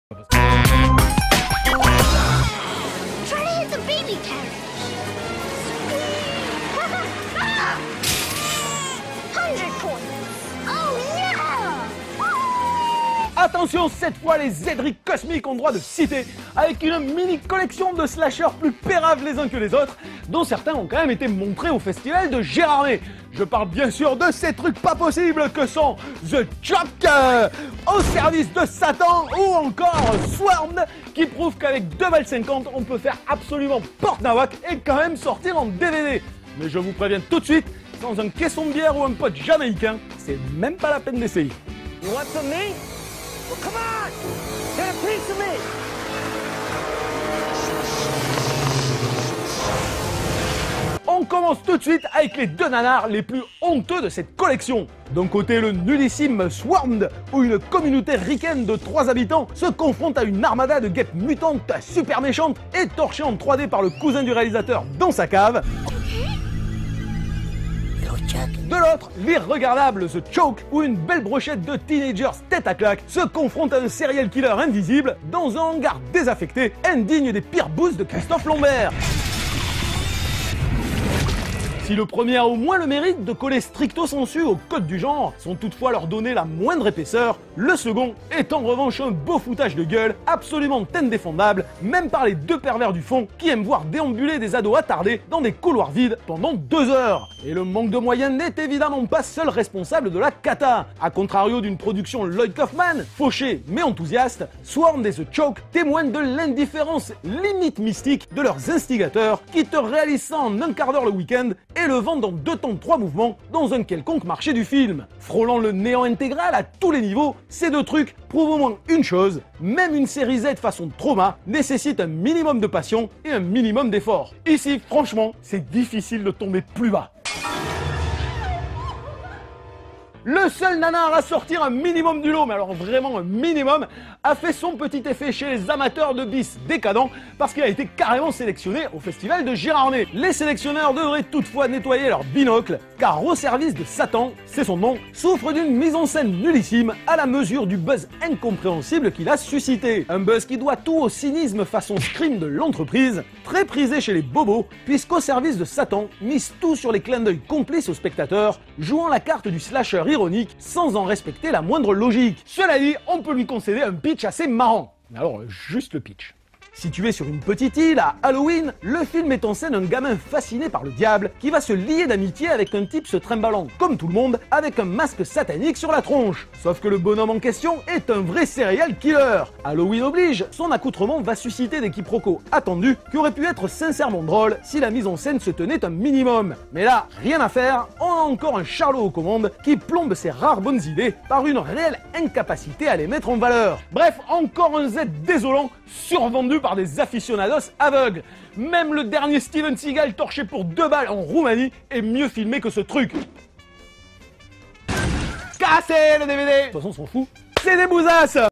Try to hit the baby carriage. 100 points. Oh no! Attention, cette fois les Zedric cosmiques ont droit de citer, avec une mini collection de slashers plus péraves les uns que les autres, dont certains ont quand même été montrés au festival de Gérardmer. Je parle bien sûr de ces trucs pas possibles que sont The Choke, au service de Satan, ou encore Swarmed, qui prouve qu'avec 2,50 balles on peut faire absolument porte nawak et quand même sortir en DVD. Mais je vous préviens tout de suite, sans un caisson de bière ou un pote jamaïcain, c'est même pas la peine d'essayer. You want some meat? Well, come on! Get a piece of meat! On commence tout de suite avec les deux nanars les plus honteux de cette collection. D'un côté, le nullissime Swarmed, où une communauté ricaine de 3 habitants se confronte à une armada de guêpes mutantes super méchantes et torchées en 3D par le cousin du réalisateur dans sa cave. De l'autre, l'irregardable The Choke, où une belle brochette de teenagers tête à claque se confronte à un serial killer invisible dans un hangar désaffecté, indigne des pires boosts de Christophe Lambert. Si le premier a au moins le mérite de coller stricto sensu au code du genre, sans toutefois leur donner la moindre épaisseur, le second est en revanche un beau foutage de gueule absolument indéfendable, même par les deux pervers du fond qui aiment voir déambuler des ados attardés dans des couloirs vides pendant 2 heures. Et le manque de moyens n'est évidemment pas seul responsable de la cata. A contrario d'une production Lloyd Kaufman, fauchée mais enthousiaste, Swarmed et The Choke témoignent de l'indifférence limite mystique de leurs instigateurs qui te réalisent ça en un quart d'heure le week-end et le vendent en 2 temps de 3 mouvements dans un quelconque marché du film. Frôlant le néant intégral à tous les niveaux, ces deux trucs prouvent au moins une chose, même une série Z façon trauma nécessite un minimum de passion et un minimum d'effort. Ici, franchement, c'est difficile de tomber plus bas. Le seul nanar à sortir un minimum du lot, mais alors vraiment un minimum, a fait son petit effet chez les amateurs de bis décadents parce qu'il a été carrément sélectionné au festival de Gérardmer. Les sélectionneurs devraient toutefois nettoyer leur binocle, car Au service de Satan, c'est son nom, souffre d'une mise en scène nullissime à la mesure du buzz incompréhensible qu'il a suscité. Un buzz qui doit tout au cynisme façon Scream de l'entreprise, très prisé chez les bobos, puisqu'Au service de Satan mise tout sur les clins d'œil complices aux spectateurs, jouant la carte du slasher ironique sans en respecter la moindre logique. Cela dit, on peut lui concéder un pitch assez marrant. Mais alors, juste le pitch. Situé sur une petite île à Halloween, le film met en scène un gamin fasciné par le diable qui va se lier d'amitié avec un type se trimballant, comme tout le monde, avec un masque satanique sur la tronche. Sauf que le bonhomme en question est un vrai serial killer. Halloween oblige, son accoutrement va susciter des quiproquos attendus qui auraient pu être sincèrement drôles si la mise en scène se tenait un minimum. Mais là, rien à faire, on a encore un charlot aux commandes qui plombe ses rares bonnes idées par une réelle incapacité à les mettre en valeur. Bref, encore un Z désolant, survendu par des aficionados aveugles. Même le dernier Steven Seagal torché pour 2 balles en Roumanie est mieux filmé que ce truc. Cassez le DVD. De toute façon, on s'en fout. C'est des bousasses.